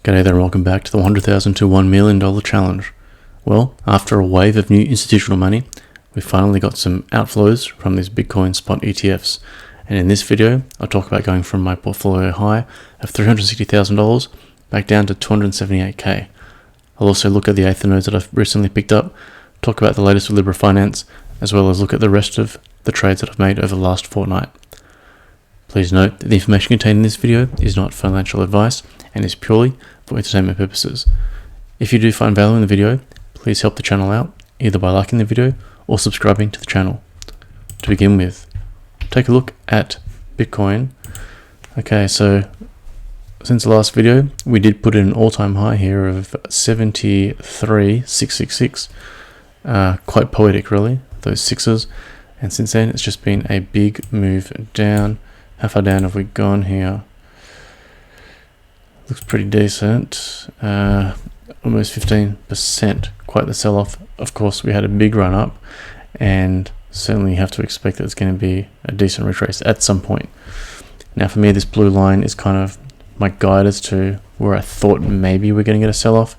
G'day there and welcome back to the $100,000 to $1 million challenge. Well, after a wave of new institutional money, we finally got some outflows from these Bitcoin spot ETFs. And in this video, I'll talk about going from my portfolio high of $360,000 back down to $278K. I'll also look at the Aethir nodes that I've recently picked up, talk about the latest with Lybra Finance, as well as look at the rest of the trades that I've made over the last fortnight. Please note that the information contained in this video is not financial advice and is purely for entertainment purposes. If you do find value in the video, please help the channel out either by liking the video or subscribing to the channel. To begin with, take a look at Bitcoin. Okay, so since the last video, we did put in an all-time high here of 73,666. Quite poetic, really, those sixes. And since then, it's just been a big move down. How far down have we gone here? Looks pretty decent. Almost 15%. Quite the sell-off. Of course, we had a big run up, and certainly you have to expect that it's going to be a decent retrace at some point. Now, for me, this blue line is kind of my guide as to where I thought maybe we're going to get a sell-off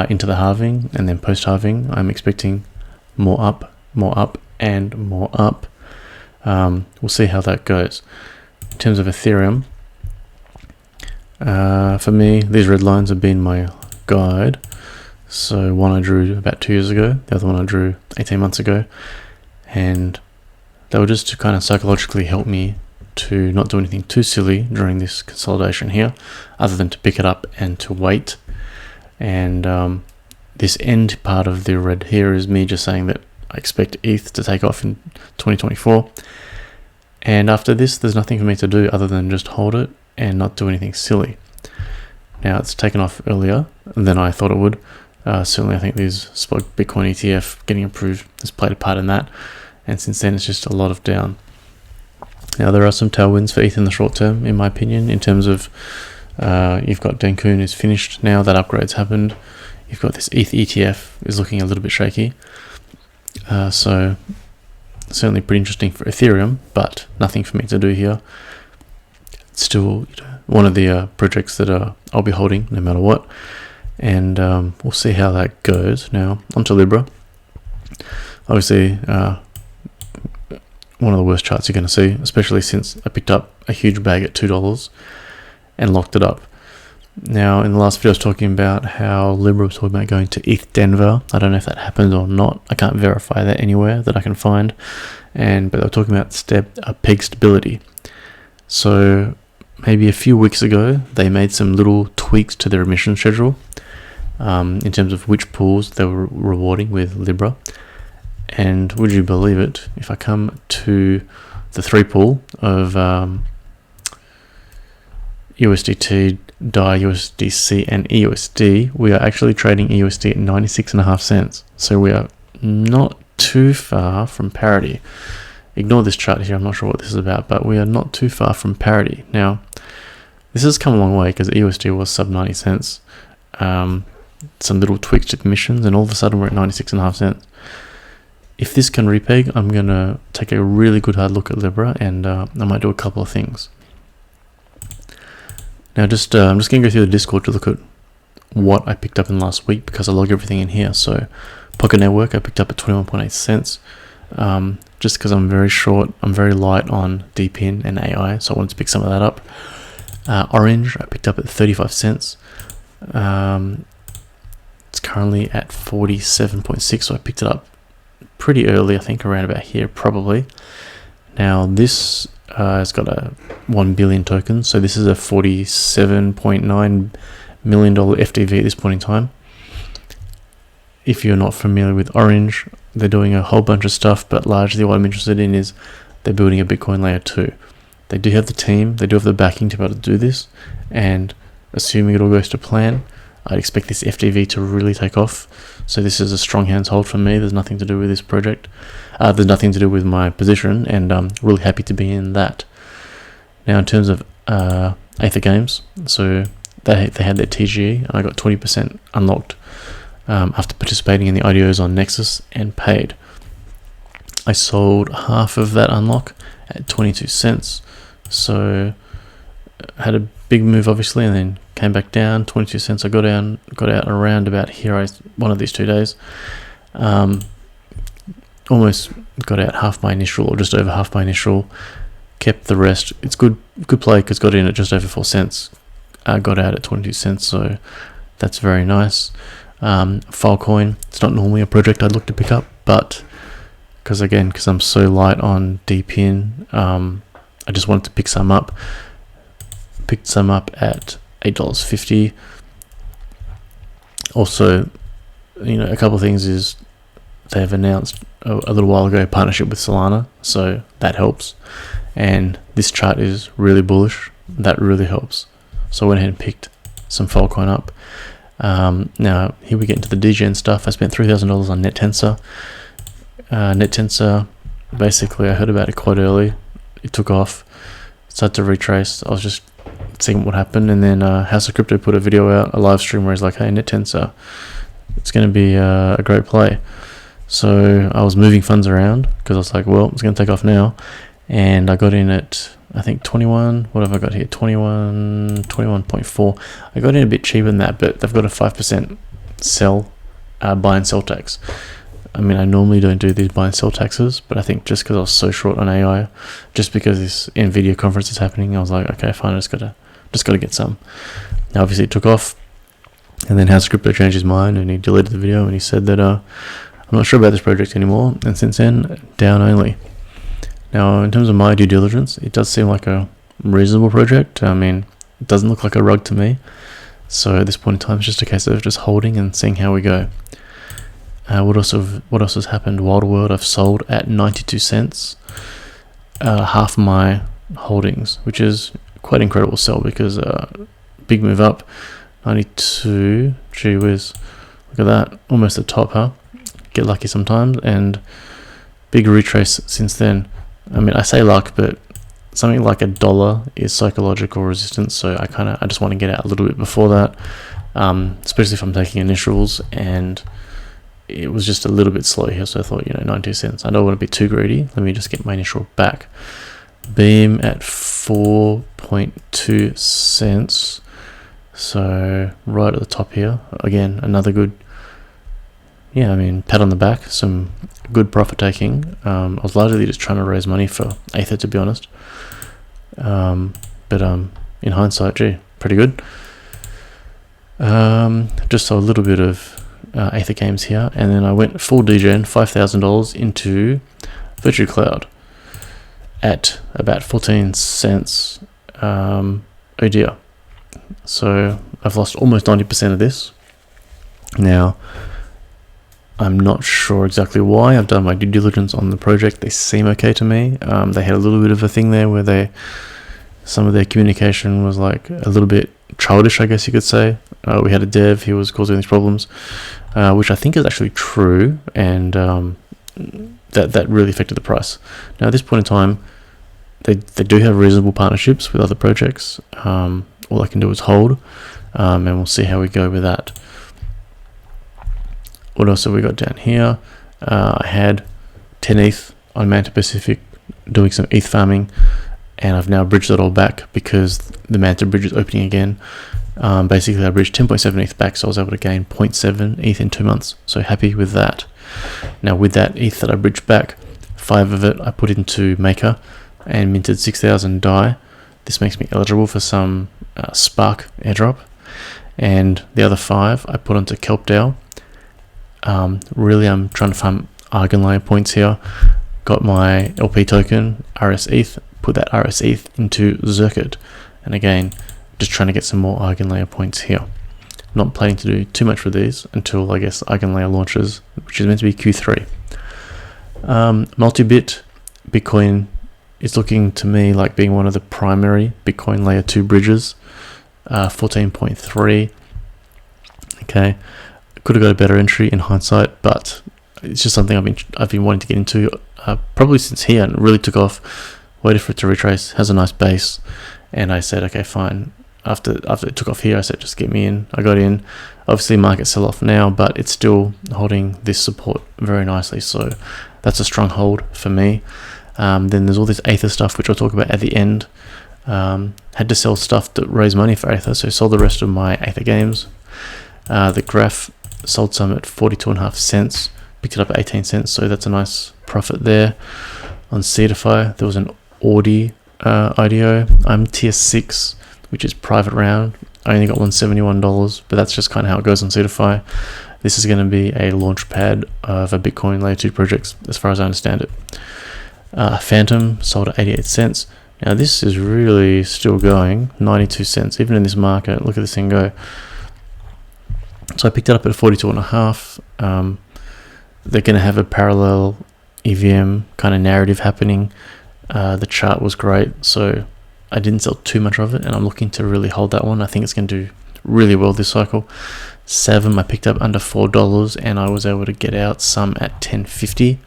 into the halving, and then post-halving, I'm expecting more up, and more up. We'll see how that goes. In terms of Ethereum, for me, these red lines have been my guide. So one I drew about 2 years ago, the other one I drew 18 months ago, and they were just to kind of psychologically help me to not do anything too silly during this consolidation here, other than to pick it up and to wait. And this end part of the red here is me just saying that I expect ETH to take off in 2024. And after this, there's nothing for me to do other than just hold it and not do anything silly. Now, it's taken off earlier than I thought it would. Certainly, I think these spot Bitcoin ETF getting approved has played a part in that. And since then, it's just a lot of down. Now, there are some tailwinds for ETH in the short term, in my opinion, in terms of you've got Denkun is finished now, that upgrade's happened. You've got this ETH ETF is looking a little bit shaky. So certainly pretty interesting for Ethereum, but nothing for me to do here. It's still one of the projects that I'll be holding no matter what, and we'll see how that goes. Now onto Lybra. Obviously one of the worst charts you're going to see, especially since I picked up a huge bag at $2 and locked it up. Now, in the last video I was talking about how Lybra was talking about going to ETH Denver. I don't know if that happened or not. I can't verify that anywhere that I can find. But they were talking about peg stability. So maybe a few weeks ago, they made some little tweaks to their emission schedule in terms of which pools they were rewarding with Lybra. And would you believe it, if I come to the 3 pool of USDT, DAI, USDC, and EUSD, we are actually trading EUSD at 96.5 cents. So we are not too far from parity. Ignore this chart here, I'm not sure what this is about, but we are not too far from parity. Now, this has come a long way because EUSD was sub 90 cents. Some little tweaks to the emissions, and all of a sudden we're at 96.5 cents. If this can repeg, I'm going to take a really good hard look at Lybra, and I might do a couple of things. Now, I'm just going to go through the Discord to look at what I picked up in the last week, because I log everything in here. So, Pocket Network, I picked up at 21.8 cents. Just because I'm very short, I'm very light on DPIN and AI, so I wanted to pick some of that up. Orange, I picked up at 35 cents. It's currently at 47.6, so I picked it up pretty early, I think around about here, probably. Now, this has got a 1 billion tokens, so this is a $47.9 million FDV at this point in time. If you're not familiar with Orange, they're doing a whole bunch of stuff, but largely what I'm interested in is they're building a Bitcoin layer 2. They do have the team, they do have the backing to be able to do this, and assuming it all goes to plan, I'd expect this FDV to really take off. So this is a strong hands hold for me. There's nothing to do with this project. There's nothing to do with my position, and I'm really happy to be in that. Now, in terms of Aethir Games, so they had their TGE, and I got 20% unlocked after participating in the IDOs on Nexus and paid. I sold half of that unlock at 22 cents. So I had a big move obviously, and then came back down 22 cents. I got out around about here. One of these 2 days, almost got out half my initial, or just over half my initial. Kept the rest. It's good play because got in at just over 4 cents. Got out at 22 cents, so that's very nice. Filecoin, it's not normally a project I'd look to pick up, but because I'm so light on DPIN, I just wanted to pick some up. Picked some up at $8.50. Also, a couple of things is they have announced a little while ago a partnership with Solana, so that helps. And this chart is really bullish. That really helps. So I went ahead and picked some Filecoin up. Now here we get into the DGen stuff. I spent $3,000 on NetTensor. NetTensor, basically I heard about it quite early. It took off, started to retrace. I was just seeing what happened, and then House of Crypto put a video out, a live stream where he's like, hey, NetTensor, it's going to be a great play. So I was moving funds around because I was like, well, it's going to take off now. And I got in at, I think 21, what have I got here? 21.4. I got in a bit cheaper than that, but they've got a 5% buy and sell tax. I mean, I normally don't do these buy and sell taxes, but I think just because I was so short on AI, just because this NVIDIA conference is happening, I was like, okay, fine, I just gotta get some. Now, obviously it took off, and then House of Crypto changed his mind, and he deleted the video, and he said that, I'm not sure about this project anymore, and since then, down only. Now, in terms of my due diligence, it does seem like a reasonable project. I mean, it doesn't look like a rug to me. So at this point in time, it's just a case of just holding and seeing how we go. What else has happened? Wild World, I've sold at 92 cents. Half my holdings, which is quite incredible sell because big move up. 92, gee whiz. Look at that, almost the top, huh? Get lucky sometimes, and big retrace since then. I mean, I say luck, but something like $1 is psychological resistance, so I just want to get out a little bit before that, especially if I'm taking initials, and it was just a little bit slow here, so I thought, 92 cents. I don't want to be too greedy. Let me just get my initial back. Beam at 4.2 cents, so right at the top here. Again, another good, pat on the back, some good profit taking. I was largely just trying to raise money for Aethir, to be honest. But in hindsight, pretty good. Just saw a little bit of Aethir games here, and then I went full DGen, $5,000 into VIRTU Cloud at about 14 cents. Oh dear. So I've lost almost 90% of this. Now, I'm not sure exactly why. I've done my due diligence on the project. They seem okay to me. They had a little bit of a thing there where some of their communication was like a little bit childish, I guess you could say. We had a dev, he was causing these problems, which I think is actually true, and that really affected the price. Now at this point in time, they do have reasonable partnerships with other projects. All I can do is hold, and we'll see how we go with that. What else have we got down here? I had 10 ETH on Manta Pacific doing some ETH farming, and I've now bridged it all back because the Manta bridge is opening again. Basically, I bridged 10.7 ETH back, so I was able to gain 0.7 ETH in 2 months. So happy with that. Now with that ETH that I bridged back, 5 of it I put into Maker and minted 6,000 DAI. This makes me eligible for some Spark airdrop. And the other 5 I put onto KelpDAO. Really, I'm trying to farm Eigenlayer points here. Got my LP token, RS ETH, put that RS ETH into Circuit. And again, just trying to get some more Eigenlayer points here. Not planning to do too much with these until, I guess, Eigenlayer launches, which is meant to be Q3. Multibit, Bitcoin is looking to me like being one of the primary Bitcoin layer 2 bridges. 14.3. Okay. Could have got a better entry in hindsight, but it's just something I've been wanting to get into probably since here, and it really took off. Waited for it to retrace, has a nice base, and I said, okay, fine. After it took off here, I said, just get me in. I got in. Obviously, market sell off now, but it's still holding this support very nicely, so that's a strong hold for me. Then there's all this Aethir stuff, which I'll talk about at the end. Had to sell stuff to raise money for Aethir, so I sold the rest of my Aethir games. The graph sold some at 42.5 cents, picked it up at 18 cents, so that's a nice profit there. On Cedarfy, there was an Audi IDO. I'm tier 6, which is private round. I only got $171, but that's just kind of how it goes on Cedarfy. This is going to be a launch pad of a Bitcoin layer 2 project, as far as I understand it. Phantom sold at 88 cents. Now this is really still going, 92 cents, even in this market. Look at this thing go. So I picked it up at 42.5. They're going to have a parallel EVM kind of narrative happening. The chart was great, so I didn't sell too much of it, and I'm looking to really hold that one. I think it's going to do really well this cycle. Seven, I picked up under $4, and I was able to get out some at $10.50.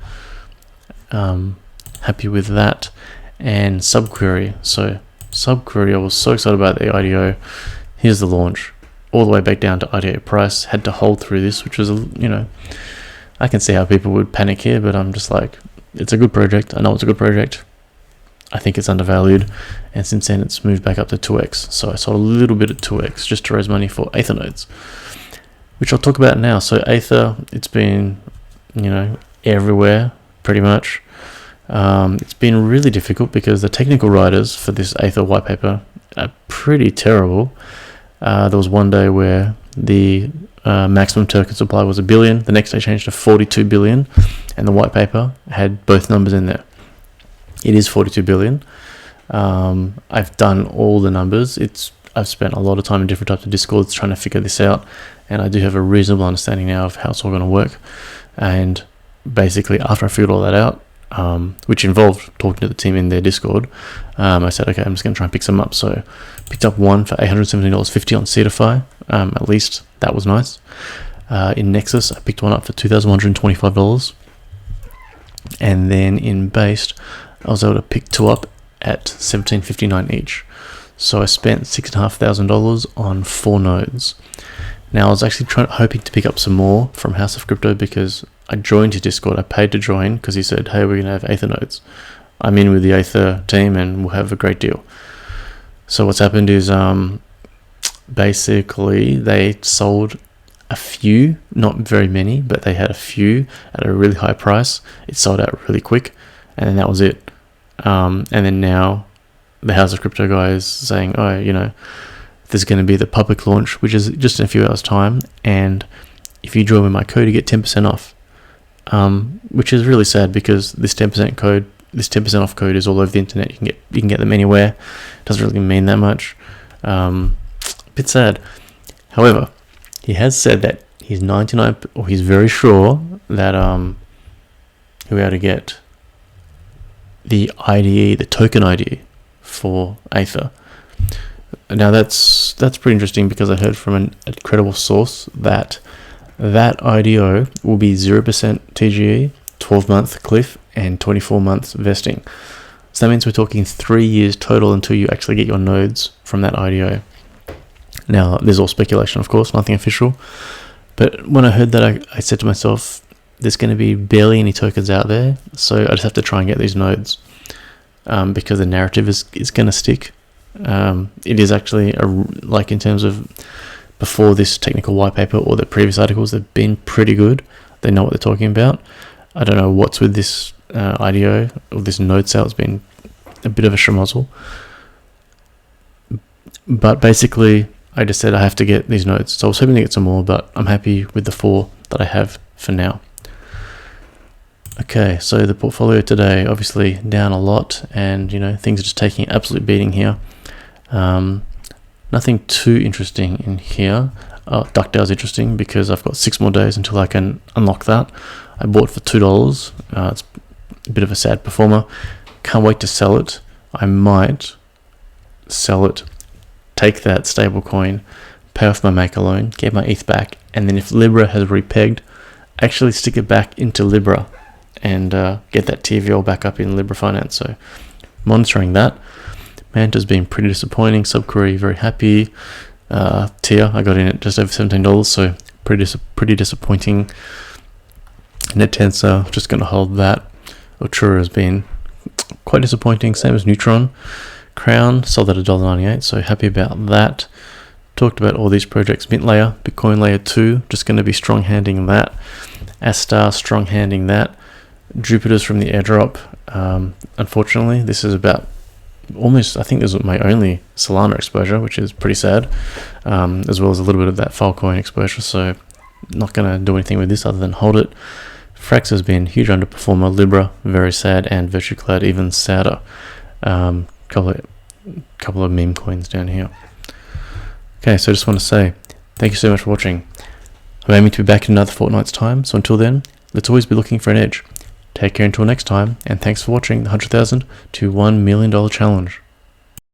Happy with that. And Subquery. So Subquery, I was so excited about the IDO. Here's the launch, all the way back down to IDO price. Had to hold through this, which was, you know, I can see how people would panic here, but I'm just like, it's a good project. I know it's a good project. I think it's undervalued, and since then it's moved back up to 2x. So I sold a little bit at 2x just to raise money for Aethir nodes, which I'll talk about now. So Aethir, it's been, you know, everywhere pretty much. It's been really difficult because the technical writers for this Aethir white paper are pretty terrible. There was one day where the maximum token supply was 1 billion. The next day changed to 42 billion, and the white paper had both numbers in there. It is 42 billion. I've done all the numbers. I've spent a lot of time in different types of Discords trying to figure this out, and I do have a reasonable understanding now of how it's all going to work. And basically, after I figured all that out, which involved talking to the team in their Discord, I said, okay, I'm just going to try and pick some up. So picked up one for $817.50 on Cedarfy. At least that was nice. In Nexus, I picked one up for $2,125. And then in Based, I was able to pick two up at $1,759 each. So I spent $6,500 on 4 nodes. Now I was actually hoping to pick up some more from House of Crypto, because I joined his Discord. I paid to join because he said, hey, we're going to have Aethir nodes. I'm in with the Aethir team and we'll have a great deal. So what's happened is basically they sold a few, not very many, but they had a few at a really high price. It sold out really quick, and then that was it. And then now the House of Crypto guy is saying, oh, you know, there's going to be the public launch, which is just in a few hours time, and if you join with my code, you get 10% off. Which is really sad, because this 10% off code is all over the internet. You can get them anywhere. Doesn't really mean that much. Bit sad. However, he has said that he's he's very sure that he'll be able to get the IDE, the token IDE for Aethir. Now that's pretty interesting, because I heard from a credible source that IDO will be 0% TGE, 12-month cliff, and 24 months vesting. So that means we're talking 3 years total until you actually get your nodes from that IDO. Now, there's all speculation, of course, nothing official. But when I heard that, I said to myself, there's going to be barely any tokens out there, so I just have to try and get these nodes, because the narrative is going to stick. It is actually, like in terms of before this technical white paper or the previous articles, they've been pretty good. They know what they're talking about. I don't know what's with this IDO or this node sale. It's been a bit of a schmozzle. But basically, I just said I have to get these nodes. So I was hoping to get some more, but I'm happy with the 4 that I have for now. Okay, so the portfolio today, obviously down a lot, and you know, things are just taking an absolute beating here. Nothing too interesting in here. Duckdale's interesting because I've got 6 more days until I can unlock that. I bought for $2. It's a bit of a sad performer. Can't wait to sell it. I might sell it, take that stable coin, pay off my maker loan, get my ETH back, and then if Lybra has repegged, actually stick it back into Lybra and get that TVL back up in Lybra Finance. So monitoring that. Manta's been pretty disappointing. Subquery, very happy. Tier, I got in at just over $17, so pretty disappointing. NetTensor, just going to hold that. Ultra has been quite disappointing, same as Neutron. Crown sold at $1.98, so happy about that. Talked about all these projects. Mint Layer, Bitcoin Layer 2, just going to be strong handing that. Astar, strong handing that. Jupiter's from the airdrop. Unfortunately, this is about almost, I think this is my only Solana exposure, which is pretty sad, as well as a little bit of that Filecoin exposure, so not going to do anything with this other than hold it. Frax has been huge underperformer. Lybra, very sad, and VIRTU Cloud, even sadder. Couple of meme coins down here. Okay, so I just want to say thank you so much for watching. I'm aiming to be back in another fortnight's time, so until then, let's always be looking for an edge. Take care until next time, and thanks for watching the $100,000 to $1 million challenge.